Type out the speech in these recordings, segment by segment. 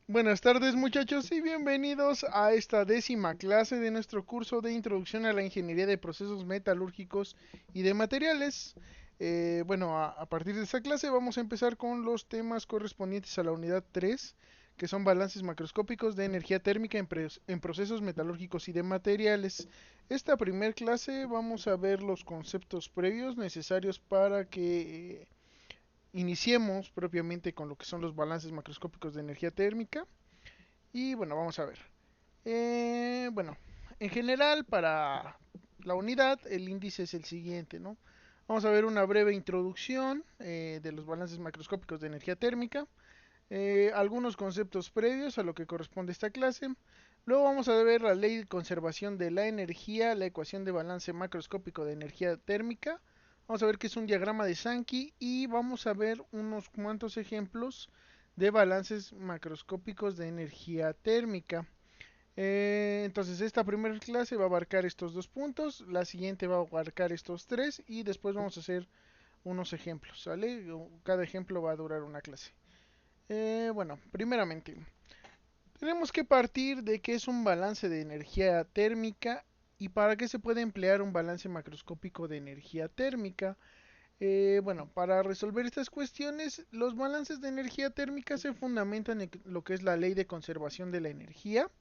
Buenas tardes muchachos y bienvenidos a esta décima clase de nuestro curso de Introducción a la Ingeniería de Procesos Metalúrgicos y de Materiales. A partir de esta clase vamos a empezar con los temas correspondientes a la unidad 3, que son balances macroscópicos de energía térmica en procesos metalúrgicos y de materiales. Esta primera clase vamos a ver los conceptos previos necesarios para que iniciemos propiamente con lo que son los balances macroscópicos de energía térmica. Y bueno, vamos a ver. Bueno, en general para la unidad el índice es el siguiente, ¿no? Vamos a ver una breve introducción de los balances macroscópicos de energía térmica, algunos conceptos previos a lo que corresponde a esta clase. Luego vamos a ver la ley de conservación de la energía, la ecuación de balance macroscópico de energía térmica. Vamos a ver qué es un diagrama de Sankey y vamos a ver unos cuantos ejemplos de balances macroscópicos de energía térmica. Entonces esta primera clase va a abarcar estos dos puntos, la siguiente va a abarcar estos tres y después vamos a hacer unos ejemplos, ¿sale? Cada ejemplo va a durar una clase. Primeramente, tenemos que partir de qué es un balance de energía térmica y para qué se puede emplear un balance macroscópico de energía térmica. Para resolver estas cuestiones, los balances de energía térmica se fundamentan en lo que es la ley de conservación de la energía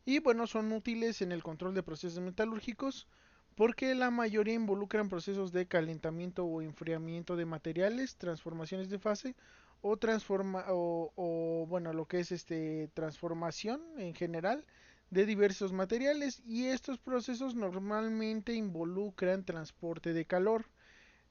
y bueno, son útiles en el control de procesos metalúrgicos porque la mayoría involucran procesos de calentamiento o enfriamiento de materiales, transformaciones de fase o lo que es transformación en general de diversos materiales y estos procesos normalmente involucran transporte de calor.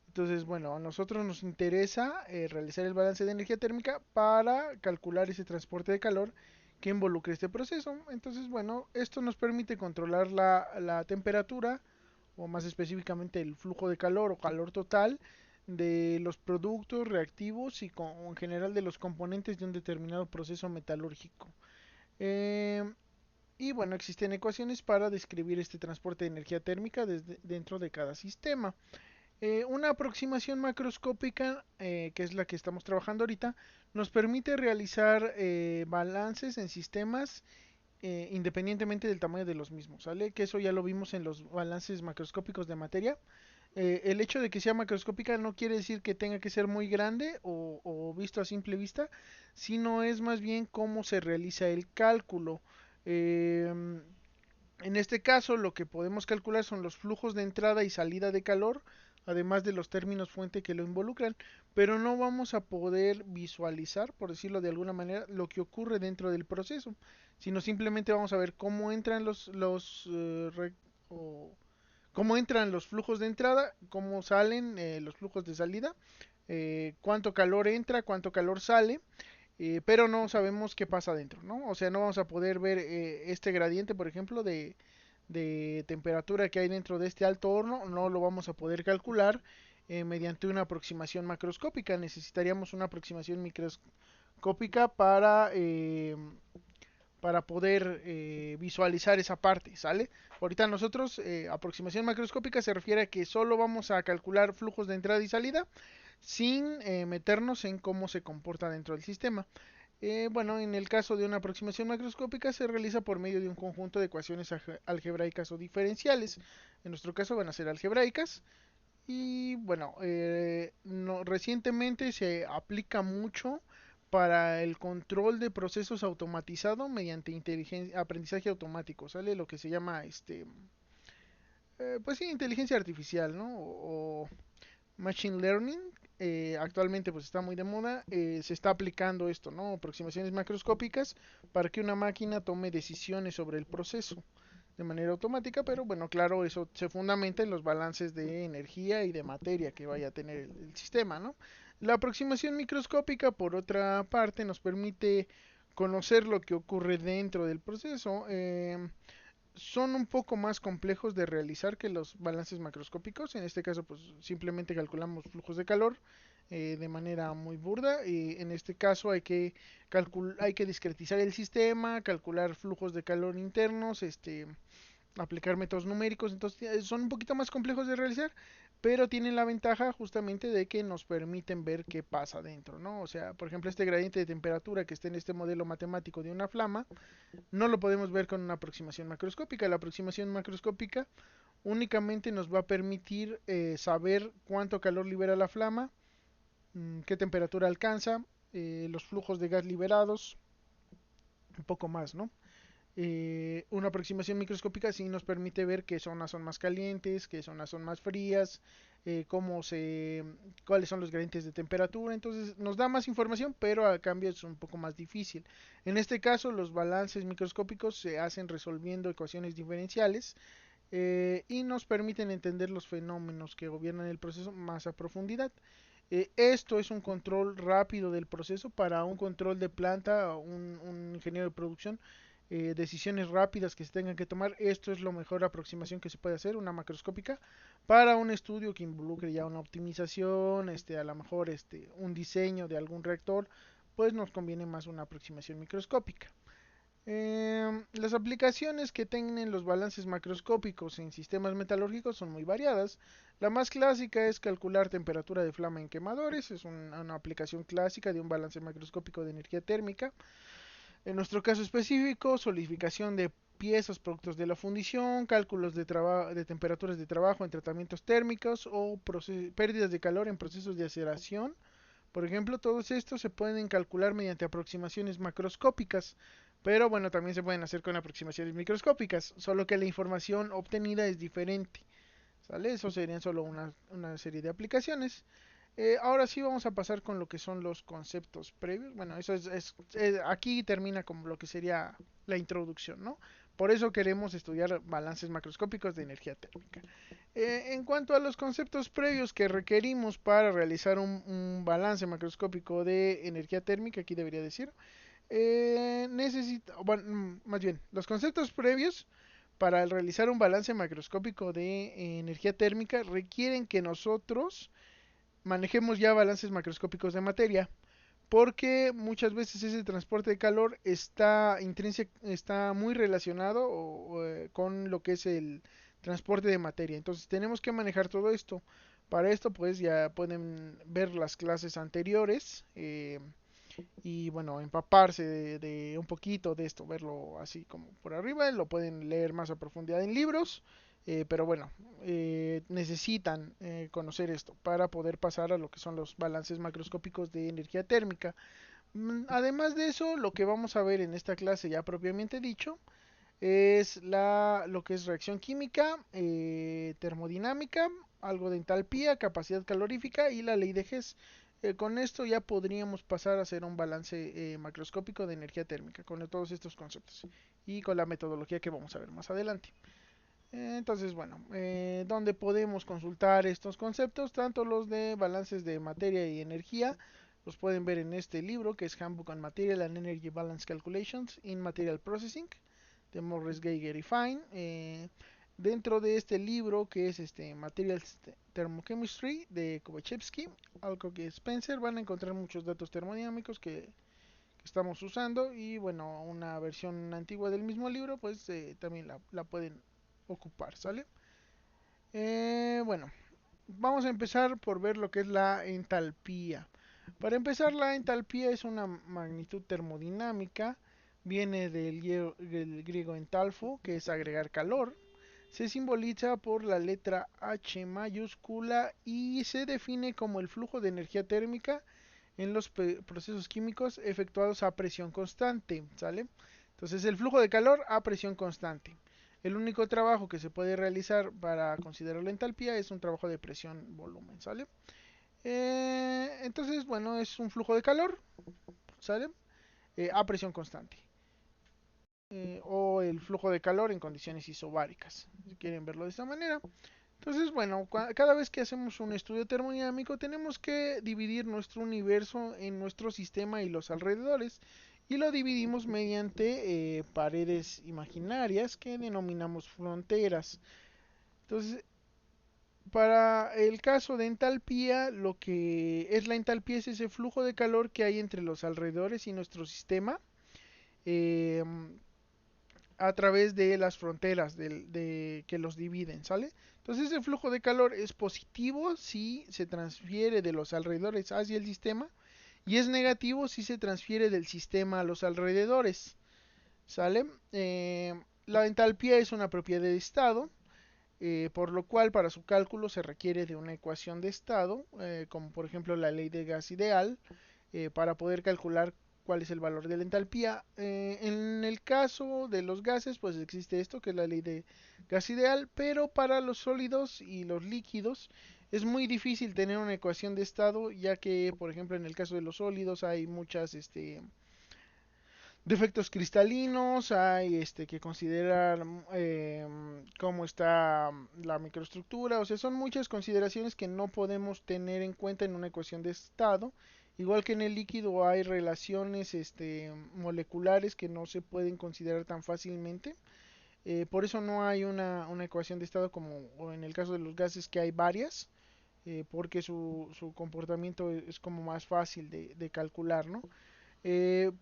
Entonces, bueno, a nosotros nos interesa realizar el balance de energía térmica para calcular ese transporte de calor que involucre este proceso. Entonces, bueno, esto nos permite controlar la temperatura o más específicamente el flujo de calor o calor total de los productos reactivos o en general de los componentes de un determinado proceso metalúrgico. Eh, y bueno, existen ecuaciones para describir este transporte de energía térmica dentro de cada sistema. Una aproximación macroscópica, que es la que estamos trabajando ahorita, nos permite realizar balances en sistemas independientemente del tamaño de los mismos, ¿sale? Que eso ya lo vimos en los balances macroscópicos de materia. El hecho de que sea macroscópica no quiere decir que tenga que ser muy grande o visto a simple vista, sino es más bien cómo se realiza el cálculo. Eh, en este caso, lo que podemos calcular son los flujos de entrada y salida de calor, además de los términos fuente que lo involucran, pero no vamos a poder visualizar, por decirlo de alguna manera, lo que ocurre dentro del proceso, sino simplemente vamos a ver cómo entran cómo entran los flujos de entrada, cómo salen los flujos de salida, cuánto calor entra, cuánto calor sale, pero no sabemos qué pasa adentro, ¿no? O sea, no vamos a poder ver este gradiente, por ejemplo, de temperatura que hay dentro de este alto horno, no lo vamos a poder calcular mediante una aproximación macroscópica. Necesitaríamos una aproximación microscópica para poder visualizar esa parte, ¿sale? Ahorita nosotros, aproximación macroscópica se refiere a que solo vamos a calcular flujos de entrada y salida sin meternos en cómo se comporta dentro del sistema. En el caso de una aproximación macroscópica se realiza por medio de un conjunto de ecuaciones algebraicas o diferenciales. En nuestro caso van a ser algebraicas. Y bueno, recientemente se aplica mucho para el control de procesos automatizados mediante aprendizaje automático, ¿sale? Lo que se llama pues sí, inteligencia artificial, ¿no? O Machine Learning. Actualmente pues está muy de moda, se está aplicando esto, ¿no? Aproximaciones macroscópicas para que una máquina tome decisiones sobre el proceso de manera automática, pero bueno, claro, eso se fundamenta en los balances de energía y de materia que vaya a tener el sistema, ¿no? La aproximación microscópica, por otra parte, nos permite conocer lo que ocurre dentro del proceso. Son un poco más complejos de realizar que los balances macroscópicos. En este caso, pues simplemente calculamos flujos de calor de manera muy burda. Y en este caso hay que discretizar el sistema, calcular flujos de calor internos, aplicar métodos numéricos, entonces son un poquito más complejos de realizar, pero tienen la ventaja justamente de que nos permiten ver qué pasa dentro, ¿no? O sea, por ejemplo, este gradiente de temperatura que está en este modelo matemático de una flama, no lo podemos ver con una aproximación macroscópica. La aproximación macroscópica únicamente nos va a permitir saber cuánto calor libera la flama, qué temperatura alcanza, los flujos de gas liberados, un poco más, ¿no? Una aproximación microscópica sí nos permite ver qué zonas son más calientes, qué zonas son más frías, cómo se, cuáles son los gradientes de temperatura. Entonces nos da más información, pero a cambio es un poco más difícil. En este caso, los balances microscópicos se hacen resolviendo ecuaciones diferenciales y nos permiten entender los fenómenos que gobiernan el proceso más a profundidad. Esto es un control rápido del proceso para un control de planta, un ingeniero de producción, decisiones rápidas que se tengan que tomar. Esto es la mejor aproximación que se puede hacer, una macroscópica, para un estudio que involucre ya una optimización, a lo mejor un diseño de algún reactor, pues nos conviene más una aproximación microscópica. Las aplicaciones que tienen los balances macroscópicos en sistemas metalúrgicos son muy variadas. La más clásica es calcular temperatura de flama en quemadores, es una aplicación clásica de un balance macroscópico de energía térmica. En nuestro caso específico, solidificación de piezas productos de la fundición, cálculos de temperaturas de trabajo en tratamientos térmicos o pérdidas de calor en procesos de aceración. Por ejemplo, todos estos se pueden calcular mediante aproximaciones macroscópicas, pero bueno, también se pueden hacer con aproximaciones microscópicas, solo que la información obtenida es diferente. ¿Sale? Eso serían solo una serie de aplicaciones. Ahora sí vamos a pasar con lo que son los conceptos previos. Bueno, eso aquí termina como lo que sería la introducción, ¿no? Por eso queremos estudiar balances macroscópicos de energía térmica. En cuanto a los conceptos previos que requerimos para realizar un balance macroscópico de energía térmica, aquí debería decir, bueno, más bien, los conceptos previos para realizar un balance macroscópico de energía térmica requieren que nosotros manejemos ya balances macroscópicos de materia, porque muchas veces ese transporte de calor está muy relacionado con lo que es el transporte de materia. Entonces tenemos que manejar todo esto. Para esto pues ya pueden ver las clases anteriores y bueno, empaparse de un poquito de esto, verlo así como por arriba, lo pueden leer más a profundidad en libros, pero bueno, necesitan conocer esto para poder pasar a lo que son los balances macroscópicos de energía térmica. Además de eso, lo que vamos a ver en esta clase ya propiamente dicho es lo que es reacción química, termodinámica, algo de entalpía, capacidad calorífica y la ley de Hess. Con esto ya podríamos pasar a hacer un balance macroscópico de energía térmica con todos estos conceptos y con la metodología que vamos a ver más adelante. Entonces, bueno, donde podemos consultar estos conceptos, tanto los de balances de materia y energía, los pueden ver en este libro que es Handbook on Material and Energy Balance Calculations in Material Processing de Morris, Geiger y Fine. Dentro de este libro que es Materials Thermochemistry de Kovachevsky, Alcock y Spencer, van a encontrar muchos datos termodinámicos que estamos usando y bueno, una versión antigua del mismo libro pues también la pueden ocupar, ¿sale? Bueno, vamos a empezar por ver lo que es la entalpía. Para empezar, la entalpía es una magnitud termodinámica, viene del griego entalfo, que es agregar calor. Se simboliza por la letra H mayúscula y se define como el flujo de energía térmica en los procesos químicos efectuados a presión constante, ¿sale? Entonces el flujo de calor a presión constante. El único trabajo que se puede realizar para considerar la entalpía es un trabajo de presión-volumen, ¿sale? Entonces, bueno, es un flujo de calor, ¿sale? A presión constante. O el flujo de calor en condiciones isobáricas, si quieren verlo de esta manera. Entonces, bueno, cada vez que hacemos un estudio termodinámico tenemos que dividir nuestro universo en nuestro sistema y los alrededores y lo dividimos mediante paredes imaginarias que denominamos fronteras. Entonces, para el caso de entalpía, lo que es la entalpía es ese flujo de calor que hay entre los alrededores y nuestro sistema. Eh, a través de las fronteras que los dividen, ¿sale? Entonces el flujo de calor es positivo si se transfiere de los alrededores hacia el sistema y es negativo si se transfiere del sistema a los alrededores, ¿sale? La entalpía es una propiedad de estado, por lo cual para su cálculo se requiere de una ecuación de estado, como por ejemplo la ley de gas ideal, para poder calcular cuál es el valor de la entalpía. En el caso de los gases, pues existe esto, que es la ley de gas ideal, pero para los sólidos y los líquidos es muy difícil tener una ecuación de estado, ya que, por ejemplo, en el caso de los sólidos hay muchas defectos cristalinos, hay que considerar cómo está la microestructura, o sea, son muchas consideraciones que no podemos tener en cuenta en una ecuación de estado. Igual que en el líquido hay relaciones moleculares que no se pueden considerar tan fácilmente. Por eso no hay una ecuación de estado como o en el caso de los gases que hay varias, porque su comportamiento es como más fácil de calcular, ¿no?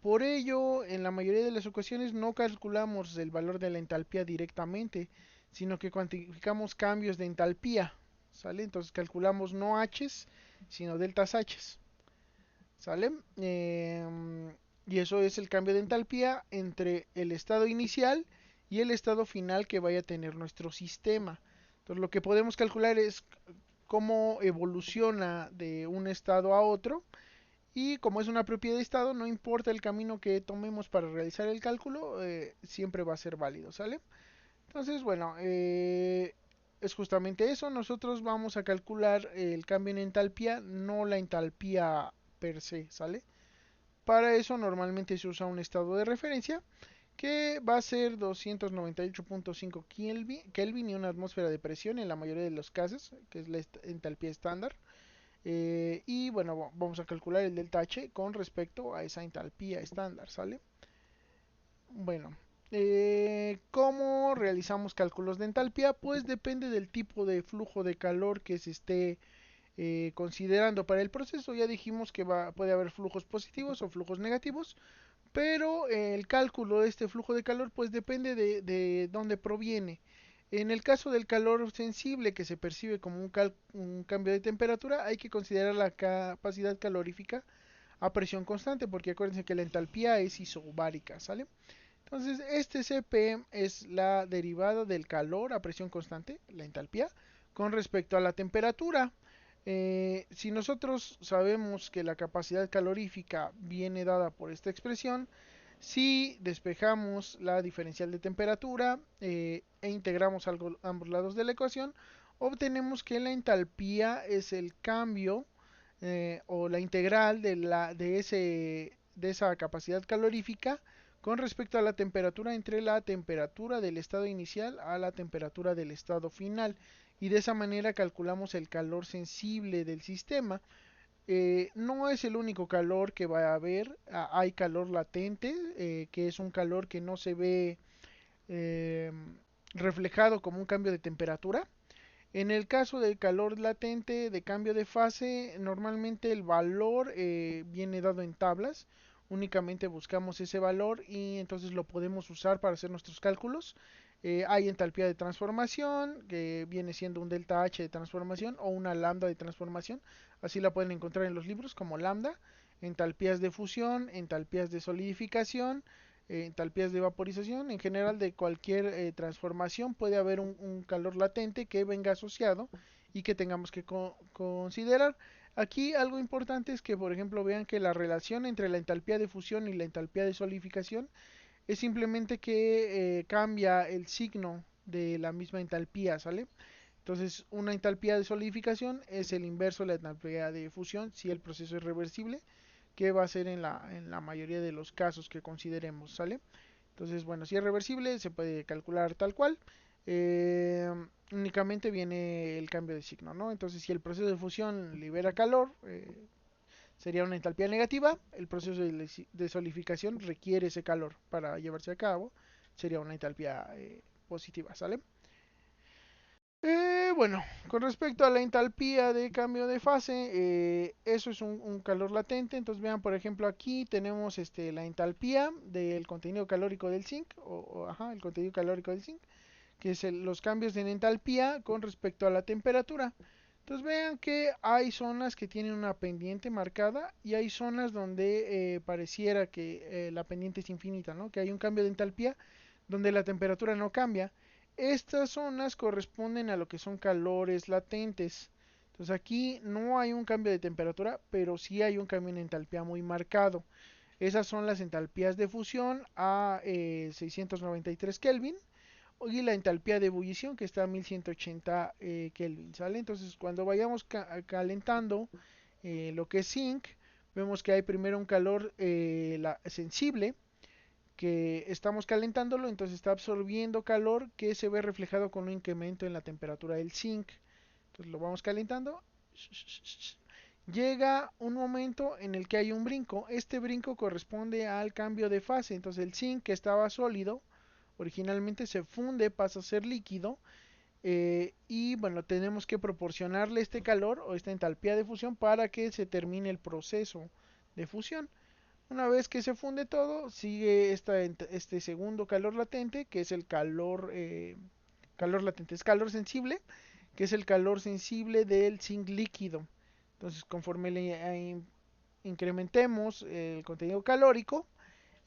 Por ello, en la mayoría de las ocasiones no calculamos el valor de la entalpía directamente, sino que cuantificamos cambios de entalpía, ¿sale? Entonces calculamos no H's, sino deltas H's, ¿sale? Y eso es el cambio de entalpía entre el estado inicial y el estado final que vaya a tener nuestro sistema. Entonces lo que podemos calcular es cómo evoluciona de un estado a otro y como es una propiedad de estado, no importa el camino que tomemos para realizar el cálculo, siempre va a ser válido, ¿sale? Entonces, bueno, es justamente eso. Nosotros vamos a calcular el cambio en entalpía, no la entalpía per se, ¿sale? Para eso normalmente se usa un estado de referencia que va a ser 298.5 Kelvin y una atmósfera de presión en la mayoría de los casos, que es la entalpía estándar. Y bueno, vamos a calcular el delta H con respecto a esa entalpía estándar, ¿sale? Bueno, ¿cómo realizamos cálculos de entalpía? Pues depende del tipo de flujo de calor que se esté considerando para el proceso. Ya dijimos que puede haber flujos positivos o flujos negativos, pero el cálculo de este flujo de calor pues depende de dónde proviene. En el caso del calor sensible que se percibe como un cambio de temperatura, hay que considerar la capacidad calorífica a presión constante, porque acuérdense que la entalpía es isobárica, ¿sale? Entonces, este Cp es la derivada del calor a presión constante, la entalpía, con respecto a la temperatura. Si nosotros sabemos que la capacidad calorífica viene dada por esta expresión, si despejamos la diferencial de temperatura e integramos ambos lados de la ecuación, obtenemos que la entalpía es el cambio o la integral de esa capacidad calorífica con respecto a la temperatura entre la temperatura del estado inicial a la temperatura del estado final. Y de esa manera calculamos el calor sensible del sistema. No es el único calor que va a haber, hay calor latente, que es un calor que no se ve eh, reflejado como un cambio de temperatura. En el caso del calor latente de cambio de fase, normalmente el valor viene dado en tablas. Únicamente buscamos ese valor y entonces lo podemos usar para hacer nuestros cálculos. Hay entalpía de transformación, que viene siendo un delta H de transformación o una lambda de transformación. Así la pueden encontrar en los libros como lambda. Entalpías de fusión, entalpías de solidificación, entalpías de vaporización. En general, de cualquier transformación puede haber un calor latente que venga asociado y que tengamos que considerar. Aquí algo importante es que, por ejemplo, vean que la relación entre la entalpía de fusión y la entalpía de solidificación es simplemente que cambia el signo de la misma entalpía, ¿sale? Entonces, una entalpía de solidificación es el inverso de la entalpía de fusión si el proceso es reversible, que va a ser en la mayoría de los casos que consideremos, ¿sale? Entonces, bueno, si es reversible, se puede calcular tal cual. Eh, Únicamente viene el cambio de signo, ¿no? Entonces, si el proceso de fusión libera calor, sería una entalpía negativa. El proceso de solidificación requiere ese calor para llevarse a cabo. Sería una entalpía positiva, ¿sale? Bueno, con respecto a la entalpía de cambio de fase, eso es un calor latente. Entonces vean, por ejemplo, aquí tenemos la entalpía del contenido calórico del zinc, ajá, el contenido calórico del zinc, que es los cambios en entalpía con respecto a la temperatura. Entonces vean que hay zonas que tienen una pendiente marcada y hay zonas donde pareciera que la pendiente es infinita, ¿no? Que hay un cambio de entalpía donde la temperatura no cambia. Estas zonas corresponden a lo que son calores latentes. Entonces aquí no hay un cambio de temperatura, pero sí hay un cambio en entalpía muy marcado. Esas son las entalpías de fusión a 693 Kelvin y la entalpía de ebullición que está a 1180 Kelvin, ¿sale? Entonces cuando vayamos calentando lo que es zinc, vemos que hay primero un calor sensible que estamos calentándolo, entonces está absorbiendo calor que se ve reflejado con un incremento en la temperatura del zinc. Entonces lo vamos calentando. Llega un momento en el que hay un brinco. Este brinco corresponde al cambio de fase. Entonces el zinc que estaba sólido originalmente se funde, pasa a ser líquido. Y bueno, tenemos que proporcionarle este calor o esta entalpía de fusión para que se termine el proceso de fusión. Una vez que se funde todo, sigue este segundo calor latente, que es el calor latente, es calor sensible, que es el calor sensible del zinc líquido. Entonces, conforme le incrementemos el contenido calórico,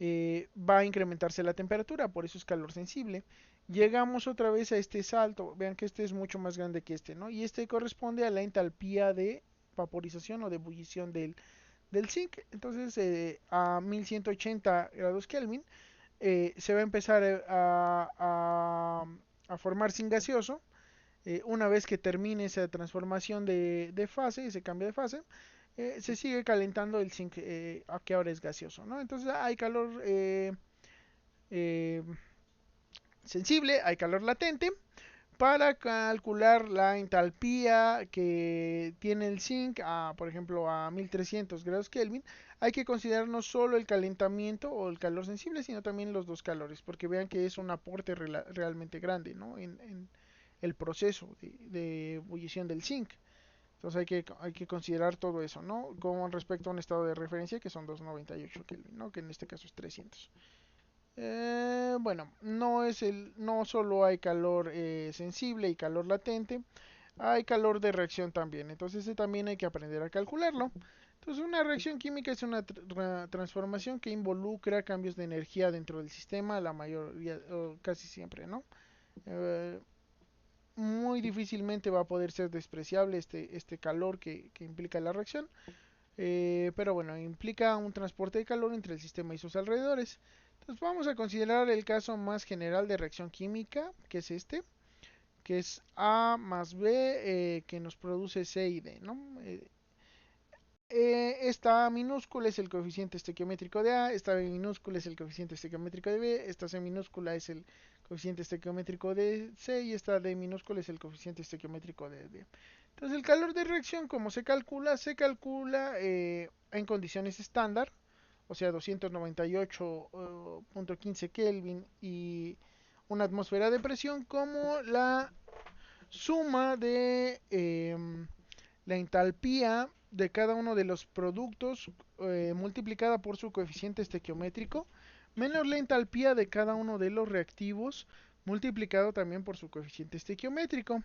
va a incrementarse la temperatura, por eso es calor sensible. Llegamos otra vez a este salto, vean que este es mucho más grande que este, ¿no? Y este corresponde a la entalpía de vaporización o de ebullición del zinc. Entonces, a 1180 grados Kelvin, se va a empezar a formar zinc gaseoso. Una vez que termine esa transformación de fase, ese cambio de fase, se sigue calentando el zinc a que ahora es gaseoso, ¿no? Entonces hay calor eh, sensible, hay calor latente. Para calcular la entalpía que tiene el zinc, por ejemplo, a 1300 grados Kelvin, hay que considerar no solo el calentamiento o el calor sensible, sino también los dos calores, porque vean que es un aporte realmente grande, ¿no? En el proceso de ebullición del zinc. Entonces hay que considerar todo eso, ¿no? Con respecto a un estado de referencia que son 298 Kelvin, ¿no? Que en este caso es 300. Bueno, no solo hay calor sensible y calor latente, hay calor de reacción también. Entonces ese también hay que aprender a calcularlo. Entonces una reacción química es una transformación que involucra cambios de energía dentro del sistema, la mayoría, o casi siempre, ¿no? Eh, Muy difícilmente va a poder ser despreciable este calor que implica la reacción. Pero bueno, implica un transporte de calor entre el sistema y sus alrededores. Entonces vamos a considerar el caso más general de reacción química, que es este, que es A más B, que nos produce C y D, ¿no? Esta A minúscula es el coeficiente estequiométrico de A, esta B minúscula es el coeficiente estequiométrico de B, esta C minúscula es el coeficiente estequiométrico de C y esta D minúscula es el coeficiente estequiométrico de D. Entonces el calor de reacción, como se calcula en condiciones estándar, o sea 298.15 Kelvin y una atmósfera de presión, como la suma de la entalpía de cada uno de los productos multiplicada por su coeficiente estequiométrico menos la entalpía de cada uno de los reactivos multiplicado también por su coeficiente estequiométrico.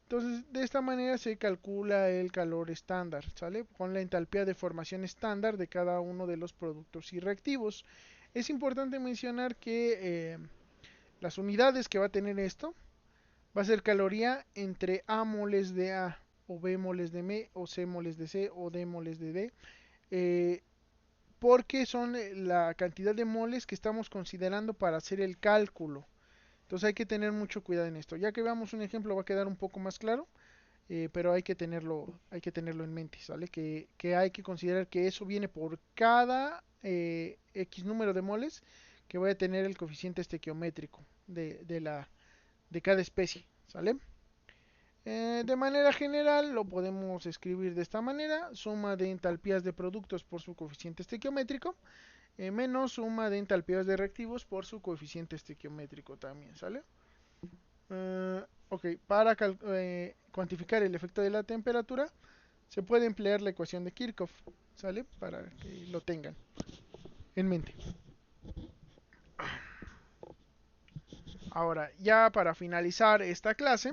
Entonces, de esta manera se calcula el calor estándar, ¿sale? Con la entalpía de formación estándar de cada uno de los productos y reactivos. Es importante mencionar que las unidades que va a tener esto va a ser caloría entre A moles de A, o B moles de B, o C moles de C, o D moles de D, eh, porque son la cantidad de moles que estamos considerando para hacer el cálculo. Entonces hay que tener mucho cuidado en esto. Ya que veamos un ejemplo va a quedar un poco más claro, pero hay que tenerlo en mente, ¿sale? Que hay que considerar que eso viene por cada X número de moles que vaya a tener el coeficiente estequiométrico de cada especie, ¿sale? De manera general lo podemos escribir de esta manera, suma de entalpías de productos por su coeficiente estequiométrico, menos suma de entalpías de reactivos por su coeficiente estequiométrico también, ¿sale? Ok, para cuantificar el efecto de la temperatura, se puede emplear la ecuación de Kirchhoff, ¿sale? Para que lo tengan en mente. Ahora, ya para finalizar esta clase,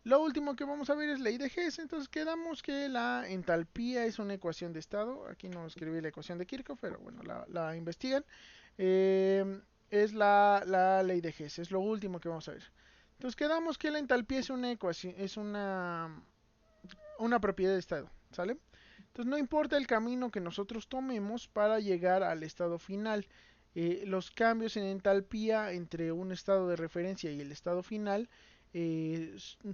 lo último que vamos a ver es ley de Hess. Entonces quedamos que la entalpía es una ecuación de estado. Aquí no escribí la ecuación de Kirchhoff, pero bueno, la investigan. Es la ley de Hess, es lo último que vamos a ver. Entonces quedamos que la entalpía es una ecuación, es una propiedad de estado, ¿sale? Entonces no importa el camino que nosotros tomemos para llegar al estado final. Los cambios en entalpía entre un estado de referencia y el estado final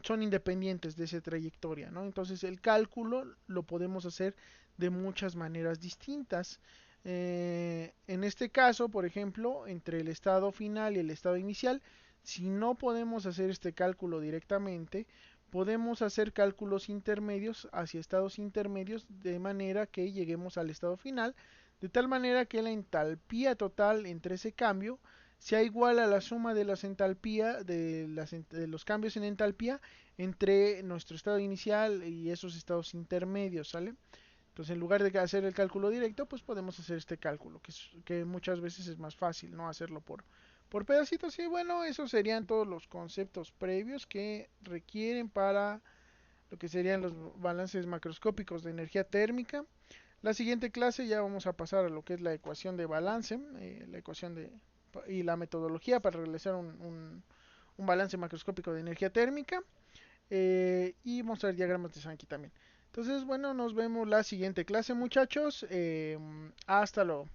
son independientes de esa trayectoria, ¿no? Entonces el cálculo lo podemos hacer de muchas maneras distintas. En este caso, por ejemplo, entre el estado final y el estado inicial, si no podemos hacer este cálculo directamente, podemos hacer cálculos intermedios hacia estados intermedios de manera que lleguemos al estado final, de tal manera que la entalpía total entre ese cambio sea igual a la suma de las entalpía de los cambios en entalpía entre nuestro estado inicial y esos estados intermedios, ¿sale? Entonces, en lugar de hacer el cálculo directo, pues podemos hacer este cálculo, que muchas veces es más fácil, ¿no? Hacerlo por pedacitos. Y bueno, esos serían todos los conceptos previos que requieren para lo que serían los balances macroscópicos de energía térmica. La siguiente clase ya vamos a pasar a lo que es la ecuación de balance, la ecuación y la metodología para realizar un balance macroscópico de energía térmica y mostrar diagramas de Sankey también. Entonces, bueno, nos vemos la siguiente clase, muchachos. Hasta luego.